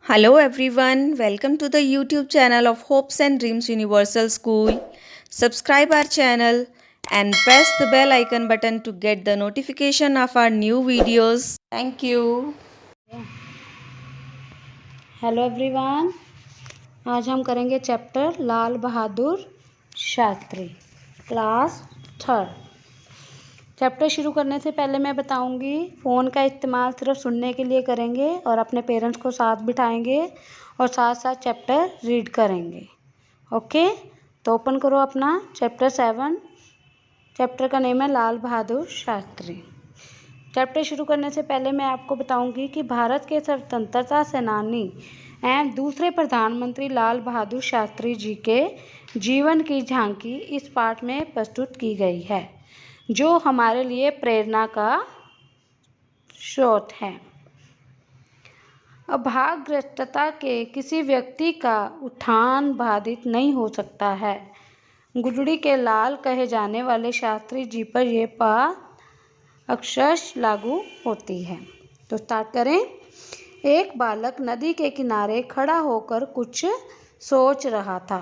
Hello everyone, welcome to the YouTube channel of Hopes and Dreams Universal School. Subscribe our channel and press the bell icon button to get the notification of our new videos. Thank you. Hello everyone. आज हम करेंगे chapter Lal Bahadur Shastri, class third. Chapter शुरू करने से पहले मैं बताऊंगी, phone का इस्तेमाल सिर्फ सुनने के लिए करेंगे और अपने पेरेंट्स को साथ बिठाएंगे और साथ साथ चैप्टर रीड करेंगे। ओके, तो ओपन करो अपना चैप्टर 7। चैप्टर का नेम है लाल बहादुर शास्त्री। चैप्टर शुरू करने से पहले मैं आपको बताऊंगी कि भारत के स्वतंत्रता सेनानी एवं दूसरे प्रधानमंत्री लाल बहादुर शास्त्री जी के जीवन की झांकी इस पाठ में प्रस्तुत की गई है, जो हमारे लिए प्रेरणा का स्रोत है। अभावग्रस्तता के किसी व्यक्ति का उत्थान बाधित नहीं हो सकता है। गुजड़ी के लाल कहे जाने वाले शास्त्री जी पर यह बात अक्षरशः लागू होती है। तो स्टार्ट करें। एक बालक नदी के किनारे खड़ा होकर कुछ सोच रहा था।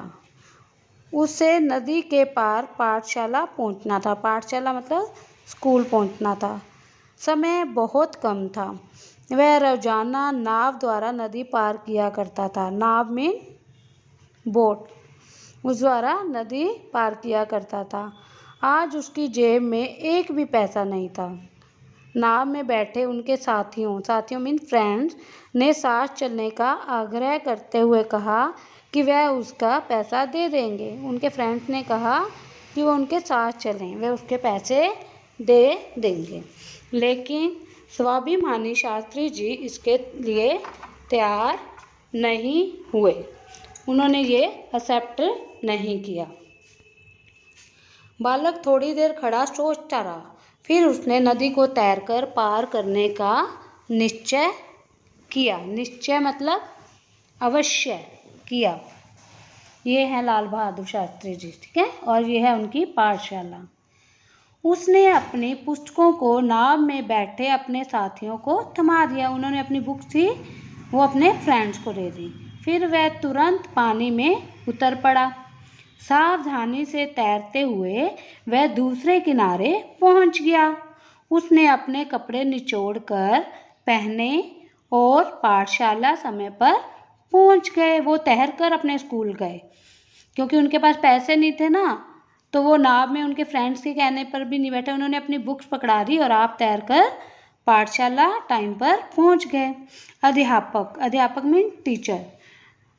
उसे नदी के पार पाठशाला पहुंचना था। पाठशाला मतलब स्कूल पहुंचना था। समय बहुत कम था। वह रोजाना नाव द्वारा नदी पार किया करता था। नाव में बोट, उस द्वारा नदी पार किया करता था। आज उसकी जेब में एक भी पैसा नहीं था। नाव में बैठे उनके साथियों मीन फ्रेंड्स ने साथ चलने का आग्रह करते हुए कहा कि वह उसका पैसा दे देंगे। उनके फ्रेंड्स ने कहा कि वो उनके साथ चलें, वे उसके पैसे दे देंगे। लेकिन स्वाभिमानी शास्त्री जी इसके लिए तैयार नहीं हुए। उन्होंने ये एक्सेप्ट नहीं किया। बालक थोड़ी देर खड़ा सोचता रहा। फिर उसने नदी को तैरकर पार करने का निश्चय किया। निश्चय मतलब अवश्य किया। ये है लाल बहादुर शास्त्री जी, ठीक है। और ये है उनकी पाठशाला। उसने अपनी पुस्तकों को नाव में बैठे अपने साथियों को थमा दिया। उन्होंने अपनी बुक थी वो अपने फ्रेंड्स को दे दी। फिर वह तुरंत पानी में उतर पड़ा। सावधानी से तैरते हुए वह दूसरे किनारे पहुंच गया। उसने अपने कपड़े निचोड़कर पहने और पाठशाला समय पर पहुंच गए। वो तैरकर अपने स्कूल गए, क्योंकि उनके पास पैसे नहीं थे ना, तो वो नाव में उनके फ्रेंड्स के कहने पर भी नहीं बैठे। उन्होंने अपनी बुक्स पकड़ा दी और आप तैरकर पाठशाला टाइम पर पहुंच गए। अध्यापक मीन टीचर।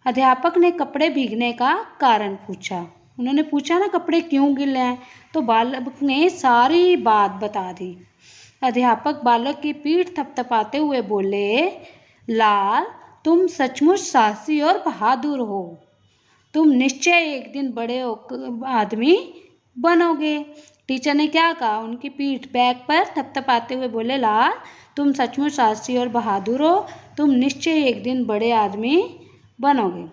अध्यापक ने कपड़े भीगने का कारण पूछा। उन्होंने पूछा ना कपड़े क्यों गीले हैं, तो बालक ने सारी बात बता दी। अध्यापक बालक की पीठ थपथपाते हुए बोले, लाल, तुम सचमुच साहसी और बहादुर हो। तुम निश्चय एक दिन बड़े आदमी बनोगे। टीचर ने क्या कहा, उनकी पीठ बैक पर थपथपाते हुए बोले, लाल, तुम सचमुच साहसी और बहादुर हो। तुम निश्चय एक दिन बड़े आदमी बनोगे।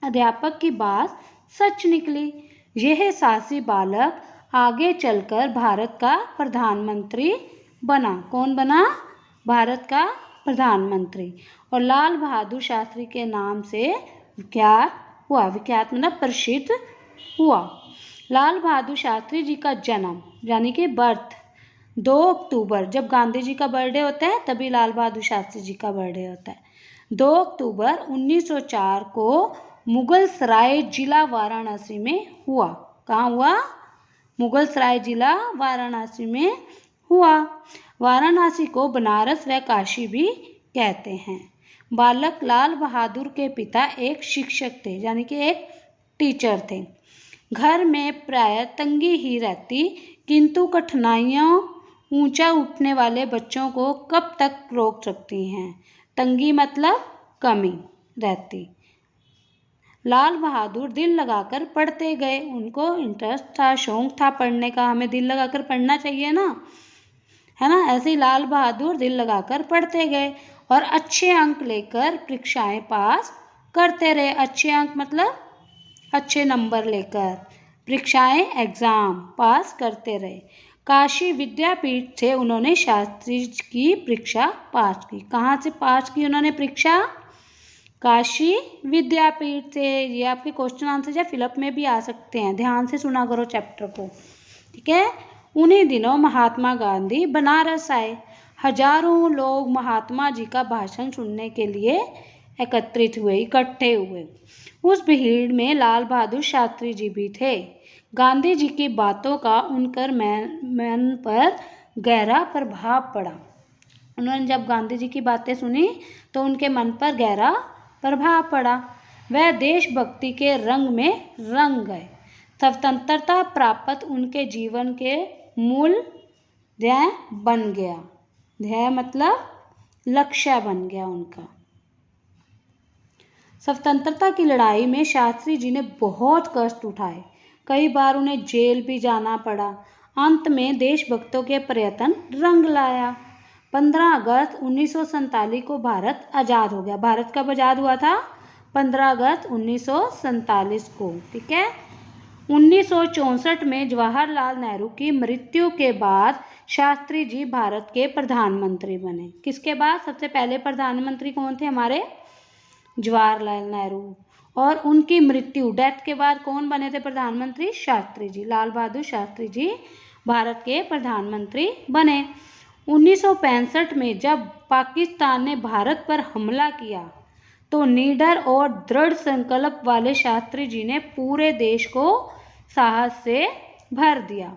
अध्यापक की बात सच निकली। यह साहसी बालक आगे चलकर भारत का प्रधानमंत्री बना। कौन बना? भारत का प्रधानमंत्री। और लाल बहादुर शास्त्री के नाम से विख्यात हुआ। विख्यात मतलब प्रसिद्ध हुआ। लाल बहादुर शास्त्री जी का जन्म यानी कि बर्थ 2 अक्टूबर, जब गांधी जी का बर्थडे होता है तभी लाल बहादुर शास्त्री जी का बर्थडे होता है। 2 अक्टूबर 1904 को मुगल सराय जिला वाराणसी में हुआ। कहाँ हुआ? मुगल सराय जिला वाराणसी में हुआ। वाराणसी को बनारस व काशी भी कहते हैं। बालक लाल बहादुर के पिता एक शिक्षक थे, यानी कि एक टीचर थे। घर में प्राय तंगी ही रहती, किंतु कठिनाइयाँ ऊंचा उठने वाले बच्चों को कब तक रोक सकती हैं। तंगी मतलब कमी रहती। लाल बहादुर दिल लगाकर पढ़ते गए। उनको इंटरेस्ट था, शौक था पढ़ने का। हमें दिल लगाकर पढ़ना चाहिए ना, है ना। ऐसे ही लाल बहादुर दिल लगाकर पढ़ते गए और अच्छे अंक लेकर परीक्षाएं पास करते रहे। अच्छे अंक मतलब अच्छे नंबर लेकर परीक्षाएं एग्ज़ाम पास करते रहे। काशी विद्यापीठ से उन्होंने शास्त्री की परीक्षा पास की। कहाँ से पास की उन्होंने परीक्षा? काशी विद्यापीठ से। ये आपके क्वेश्चन आंसर या फिलअप में भी आ सकते हैं, ध्यान से सुना करो चैप्टर को, ठीक है। उन्हीं दिनों महात्मा गांधी बनारस आए। हजारों लोग महात्मा जी का भाषण सुनने के लिए इकट्ठे हुए। उस भीड़ में लाल बहादुर शास्त्री जी भी थे। गांधी जी की बातों का उनकर मन पर गहरा प्रभाव पड़ा। उन्होंने जब गांधी जी की बातें सुनी तो उनके मन पर गहरा प्रभाव पड़ा। वह देशभक्ति के रंग में रंग गए। स्वतंत्रता प्राप्त उनके जीवन के मूल ध्येय बन गया। ध्येय मतलब लक्ष्य बन गया उनका। स्वतंत्रता की लड़ाई में शास्त्री जी ने बहुत कष्ट उठाए। कई बार उन्हें जेल भी जाना पड़ा। अंत में देशभक्तों के प्रयत्न रंग लाया। 15 अगस्त 1947 को भारत आज़ाद हो गया। भारत कब आज़ाद हुआ था? 15 अगस्त 1947 को, ठीक है। 1964 में जवाहरलाल नेहरू की मृत्यु के बाद शास्त्री जी भारत के प्रधानमंत्री बने। किसके बाद? सबसे पहले प्रधानमंत्री कौन थे हमारे? जवाहरलाल नेहरू। और उनकी मृत्यु, डेथ के बाद कौन बने थे प्रधानमंत्री? शास्त्री जी, लाल बहादुर शास्त्री जी भारत के प्रधानमंत्री बने। 1965 में जब पाकिस्तान ने भारत पर हमला किया तो निडर और दृढ़ संकल्प वाले शास्त्री जी ने पूरे देश को साहस से भर दिया।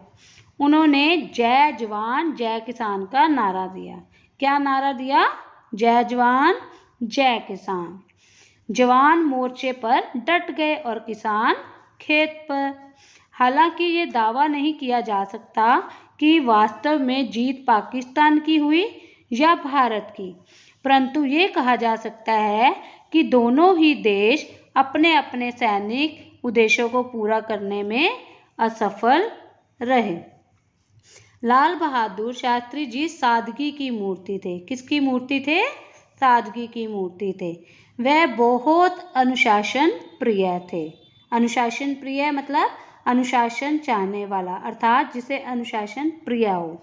उन्होंने जय जवान जय किसान का नारा दिया। क्या नारा दिया? जय जवान जय किसान। जवान मोर्चे पर डट गए और किसान खेत पर। हालांकि ये दावा नहीं किया जा सकता कि वास्तव में जीत पाकिस्तान की हुई या भारत की, परंतु ये कहा जा सकता है कि दोनों ही देश अपने अपने सैनिक उद्देश्यों को पूरा करने में असफल रहे। लाल बहादुर शास्त्री जी सादगी की मूर्ति थे। किसकी मूर्ति थे? सादगी की मूर्ति थे। वह बहुत अनुशासन प्रिय थे। अनुशासन प्रिय मतलब अनुशासन चाहने वाला, अर्थात जिसे अनुशासन प्रिय हो।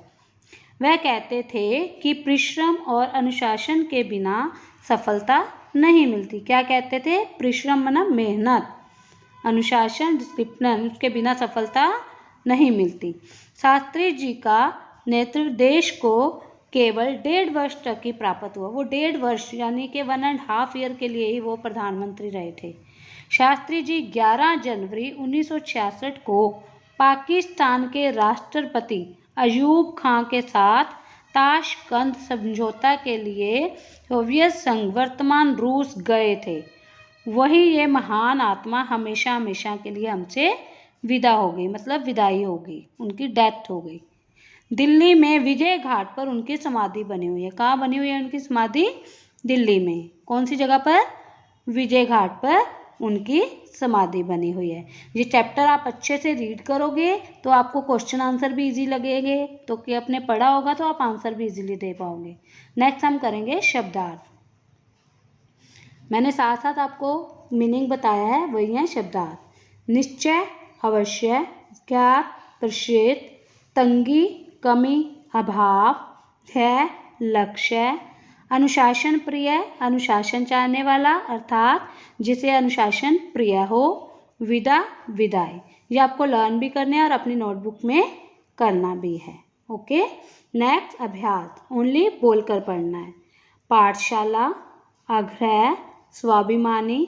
वह कहते थे कि परिश्रम और अनुशासन के बिना सफलता नहीं मिलती। क्या कहते थे? परिश्रम मतलब मेहनत, अनुशासन डिसिप्लिन, उसके बिना सफलता नहीं मिलती। शास्त्री जी का नेतृत्व देश को केवल 1.5 वर्ष तक ही प्राप्त हुआ। वो 1.5 वर्ष यानी कि 1.5 ईयर के लिए ही वो प्रधानमंत्री रहे थे। शास्त्री जी 11 जनवरी 1966 को पाकिस्तान के राष्ट्रपति अयूब खां के साथ ताशकंद समझौता के लिए सोवियत संघ वर्तमान रूस गए थे। वही ये महान आत्मा हमेशा हमेशा के लिए हमसे विदा हो गई, मतलब विदाई हो गई, उनकी डेथ हो गई। दिल्ली में विजय घाट पर उनकी समाधि बनी हुई है। कहाँ बनी हुई है उनकी समाधि? दिल्ली में। कौन सी जगह पर? विजय घाट पर उनकी समाधि बनी हुई है। ये चैप्टर आप अच्छे से रीड करोगे तो आपको क्वेश्चन आंसर भी इजी लगेंगे, तो कि आपने पढ़ा होगा तो आप आंसर भी इजीली दे पाओगे। नेक्स्ट हम करेंगे शब्दार्थ। मैंने साथ साथ आपको मीनिंग बताया है, वही है शब्दार्थ। निश्चय, अवश्य, ज्ञात, प्रसिद्ध, तंगी, कमी, अभाव, है, लक्ष्य। अनुशासन प्रिय, अनुशासन चाहने वाला, अर्थात जिसे अनुशासन प्रिय हो। विदा, विदाई। ये आपको लर्न भी करने और अपनी नोटबुक में करना भी है। ओके, नेक्स्ट अभ्यास, ओनली बोलकर पढ़ना है। पाठशाला, आग्रह, स्वाभिमानी,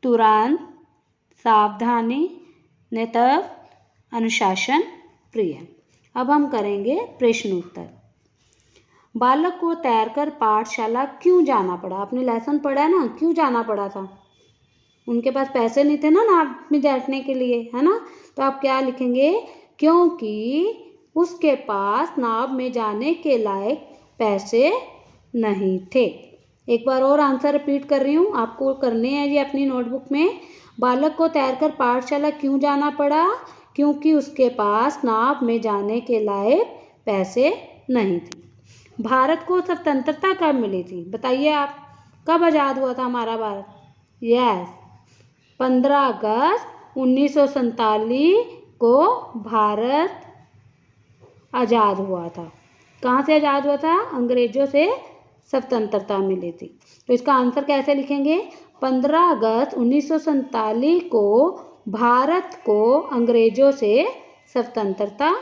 तुरंत, सावधानी, नेतृत्व, अनुशासन प्रिय। अब हम करेंगे प्रश्न उत्तर। बालक को तैरकर पाठशाला क्यों जाना पड़ा? आपने लेसन पढ़ा है ना, क्यों जाना पड़ा था? उनके पास पैसे नहीं थे ना नाव में बैठने के लिए, है ना। तो आप क्या लिखेंगे? क्योंकि उसके पास नाव में जाने के लायक पैसे नहीं थे। एक बार और आंसर रिपीट कर रही हूँ, आपको करने हैं ये अपनी नोटबुक में। बालक को तैरकर पाठशाला क्यों जाना पड़ा? क्योंकि उसके पास नाव में जाने के लायक पैसे नहीं थे। भारत को स्वतंत्रता कब मिली थी? बताइए आप, कब आज़ाद हुआ था हमारा भारत? यस, 15 अगस्त 1947 को भारत आज़ाद हुआ था। कहाँ से आज़ाद हुआ था? अंग्रेजों से स्वतंत्रता मिली थी। तो इसका आंसर कैसे लिखेंगे? 15 अगस्त 1947 को भारत को अंग्रेजों से स्वतंत्रता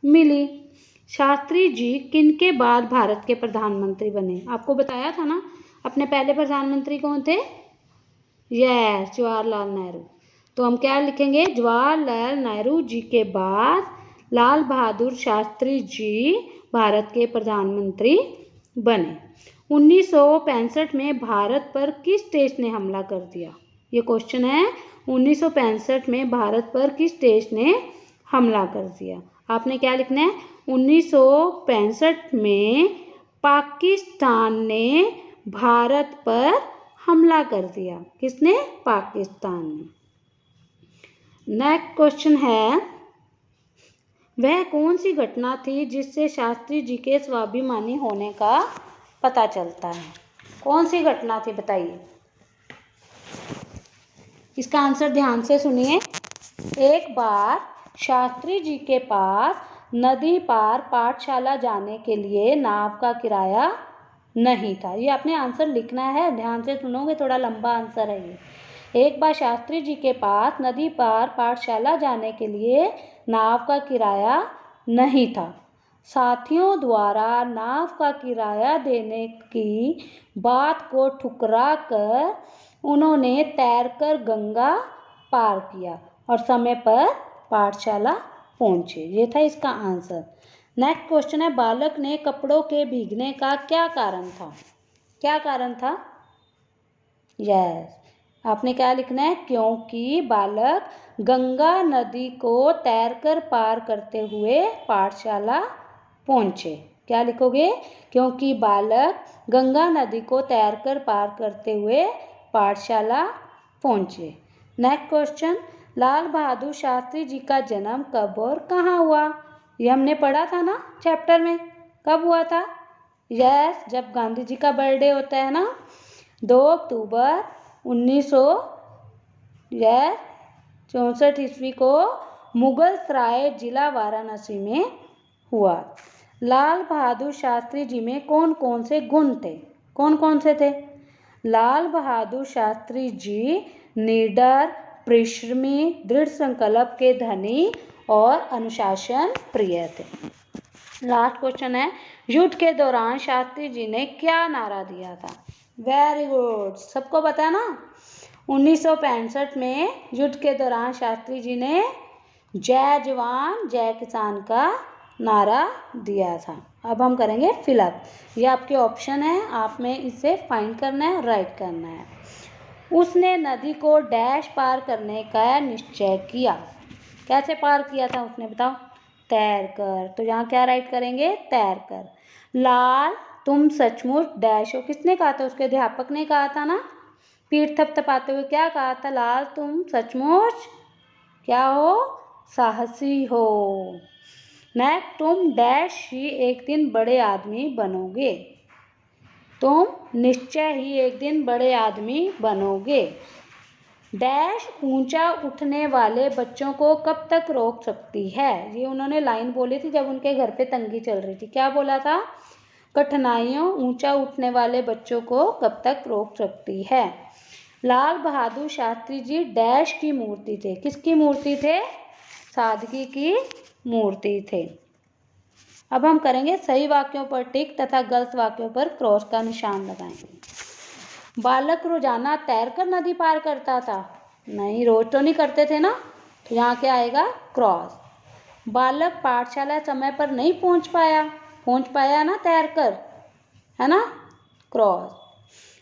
मिली। शास्त्री जी किनके बाद भारत के प्रधानमंत्री बने? आपको बताया था ना अपने पहले प्रधानमंत्री कौन थे? यस, जवाहरलाल नेहरू। तो हम क्या लिखेंगे? जवाहरलाल नेहरू जी के बाद लाल बहादुर शास्त्री जी भारत के प्रधानमंत्री बने। 1965 में भारत पर किस देश ने हमला कर दिया? ये क्वेश्चन है। 1965 में भारत पर किस देश ने हमला कर दिया? आपने क्या लिखना है? 1965 में पाकिस्तान ने भारत पर हमला कर दिया। किसने? पाकिस्तान ने। नेक्स्ट क्वेश्चन है, वह कौन सी घटना थी जिससे शास्त्री जी के स्वाभिमानी होने का पता चलता है? कौन सी घटना थी बताइए। इसका आंसर ध्यान से सुनिए। एक बार शास्त्री जी के पास नदी पार पाठशाला जाने के लिए नाव का किराया नहीं था। ये आपने आंसर लिखना है, ध्यान से सुनोगे, थोड़ा लंबा आंसर है ये। एक बार शास्त्री जी के पास नदी पार पाठशाला जाने के लिए नाव का किराया नहीं था। साथियों द्वारा नाव का किराया देने की बात को ठुकरा कर उन्होंने तैरकर गंगा पार किया और समय पर पाठशाला पहुंचे। ये था इसका आंसर। नेक्स्ट क्वेश्चन है, बालक ने कपड़ों के भीगने का क्या कारण था? क्या कारण था? यस, आपने क्या लिखना है? क्योंकि बालक गंगा नदी को तैरकर पार करते हुए पाठशाला पहुंचे। क्या लिखोगे? क्योंकि बालक गंगा नदी को तैरकर पार करते हुए पाठशाला पहुंचे। नेक्स्ट क्वेश्चन, लाल बहादुर शास्त्री जी का जन्म कब और कहाँ हुआ? ये हमने पढ़ा था ना चैप्टर में। कब हुआ था? यस, जब गांधी जी का बर्थडे होता है ना, 2 अक्टूबर 1964 ईस्वी को मुगल सराय जिला वाराणसी में हुआ। लाल बहादुर शास्त्री जी में कौन कौन से गुण थे? कौन कौन से थे? लाल बहादुर शास्त्री जी निडर, परिश्रमी, दृढ़ संकल्प के धनी और अनुशासन प्रिय थे। लास्ट क्वेश्चन है, युद्ध के दौरान शास्त्री जी ने क्या नारा दिया था? वेरी गुड, सबको पता है ना। 1965 में युद्ध के दौरान शास्त्री जी ने जय जवान जय किसान का नारा दिया था। अब हम करेंगे फिलअप। ये आपके ऑप्शन है, आप में इसे फाइंड करना है और राइट करना है। उसने नदी को डैश पार करने का निश्चय किया। कैसे पार किया था उसने, बताओ? तैर कर। तो यहाँ क्या राइट करेंगे? तैर कर। लाल तुम सचमुच डैश हो। किसने कहा था? उसके अध्यापक ने कहा था ना, पीठ थपथपाते हुए क्या कहा था? लाल तुम सचमुच क्या हो? साहसी हो। नेक्स्ट, तुम डैश ही एक दिन बड़े आदमी बनोगे। तुम निश्चय ही एक दिन बड़े आदमी बनोगे। डैश ऊंचा उठने वाले बच्चों को कब तक रोक सकती है? ये उन्होंने लाइन बोली थी जब उनके घर पे तंगी चल रही थी। क्या बोला था? कठिनाइयों ऊंचा उठने वाले बच्चों को कब तक रोक सकती है। लाल बहादुर शास्त्री जी डैश की मूर्ति थे। किसकी मूर्ति थे? सादगी की मूर्ति थे। अब हम करेंगे सही वाक्यों पर टिक तथा गलत वाक्यों पर क्रॉस का निशान लगाएंगे। बालक रोजाना तैरकर नदी पार करता था। नहीं, रोज तो नहीं करते थे ना, तो यहाँ क्या आएगा? क्रॉस। बालक पाठशाला समय पर नहीं पहुँच पाया ना तैरकर, है ना? क्रॉस।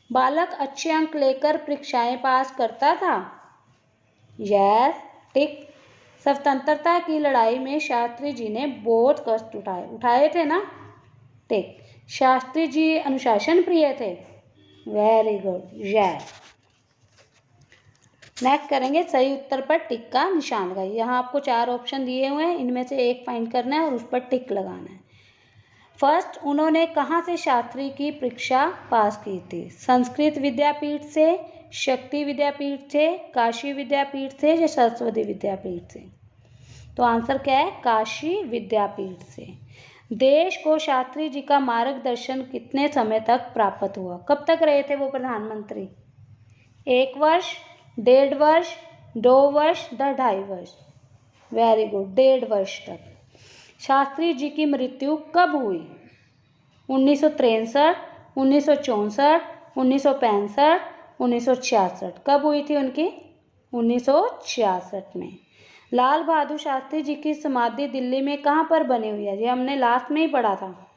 बालक अच्छे अंक लेकर परीक्षाएं पास करता था। यस, टिक। स्वतंत्रता की लड़ाई में शास्त्री जी ने बहुत कष्ट उठाए थे ना, टिक। शास्त्री जी अनुशासन प्रिय थे। Very good, yes. नेक्स्ट करेंगे सही उत्तर पर टिक का निशान लगाइए। यहाँ आपको 4 ऑप्शन दिए हुए हैं, इनमें से एक फाइंड करना है और उस पर टिक लगाना है। फर्स्ट, उन्होंने कहाँ से शास्त्री की परीक्षा पास की थी? संस्कृत विद्यापीठ से, शक्ति विद्यापीठ से, काशी विद्यापीठ से या सरस्वती विद्यापीठ से? तो आंसर क्या है? काशी विद्यापीठ से। देश को शास्त्री जी का मार्गदर्शन कितने समय तक प्राप्त हुआ? कब तक रहे थे वो प्रधानमंत्री? 1 वर्ष, 1.5 वर्ष, 2 वर्ष, 2.5 वर्ष। वेरी गुड, 1.5 वर्ष तक। शास्त्री जी की मृत्यु कब हुई? 1963, 1964, 1965, 1966। कब हुई थी उनकी? 1966 में। लाल बहादुर शास्त्री जी की समाधि दिल्ली में कहाँ पर बनी हुई है? ये हमने लास्ट में ही पढ़ा था।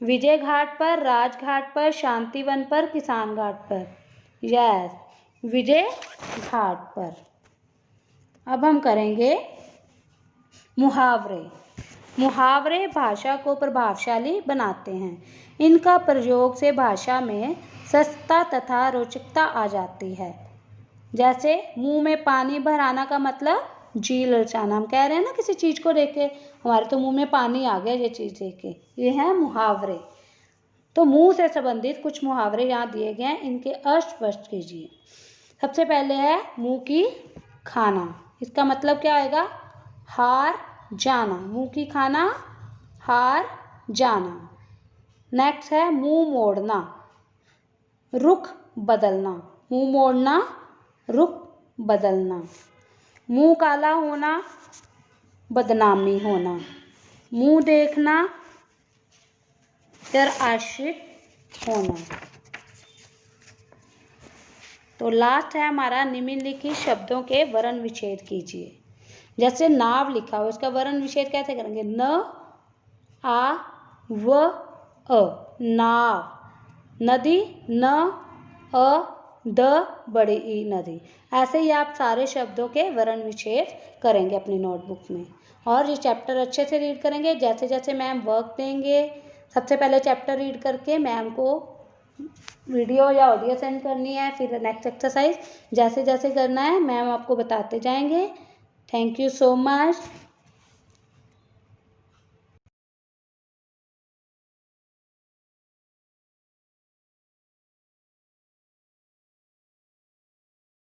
विजय घाट पर, राजघाट पर, शांतिवन पर, किसान घाट पर? यस, विजय घाट पर। अब हम करेंगे मुहावरे। मुहावरे भाषा को प्रभावशाली बनाते हैं। इनका प्रयोग से भाषा में सस्ता तथा रोचकता आ जाती है। जैसे मुंह में पानी भर आना का मतलब जी ललचाना। हम कह रहे हैं ना किसी चीज़ को देख के हमारे तो मुंह में पानी आ गया ये चीज़ देख के, ये हैं मुहावरे। तो मुंह से संबंधित कुछ मुहावरे यहाँ दिए गए हैं, इनके अर्थ स्पष्ट कीजिए। सबसे पहले है मुंह की खाना। इसका मतलब क्या आएगा? हार जाना। मुंह की खाना, हार जाना। नेक्स्ट है मुंह मोड़ना, रुख बदलना। मुंह मोड़ना, रुख बदलना। मुंह काला होना, बदनामी होना। मुंह देखना, आश्रित होना। तो लास्ट है हमारा निम्नलिखित शब्दों के वर्ण विच्छेद कीजिए। जैसे नाव लिखा हो, इसका वर्ण विच्छेद कैसे करेंगे? न, आ, व, अ, नाव। नदी, न, अ, द, बड़ी ई नदी। ऐसे ही आप सारे शब्दों के वर्ण विच्छेद करेंगे अपनी नोटबुक में। और ये चैप्टर अच्छे से रीड करेंगे। जैसे जैसे मैम वर्क देंगे, सबसे पहले चैप्टर रीड करके मैम को वीडियो या ऑडियो सेंड करनी है, फिर नेक्स्ट एक्सरसाइज जैसे जैसे करना है मैम आपको बताते जाएंगे। Thank you so much.